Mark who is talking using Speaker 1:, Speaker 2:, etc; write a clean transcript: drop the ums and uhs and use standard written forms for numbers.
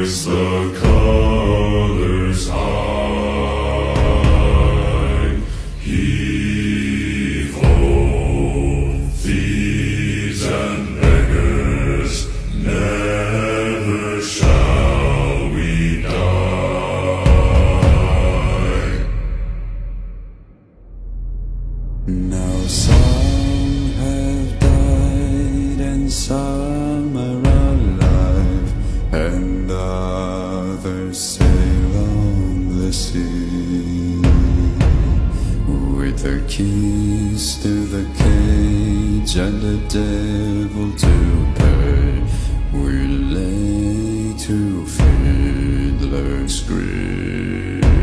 Speaker 1: hoist the colors high. Heave ho, thieves and beggars, never shall we die. Now some have died and some are alive, and others sail on the sea. With the keys to the cage and the devil to pay, we lay to fiddler's grave.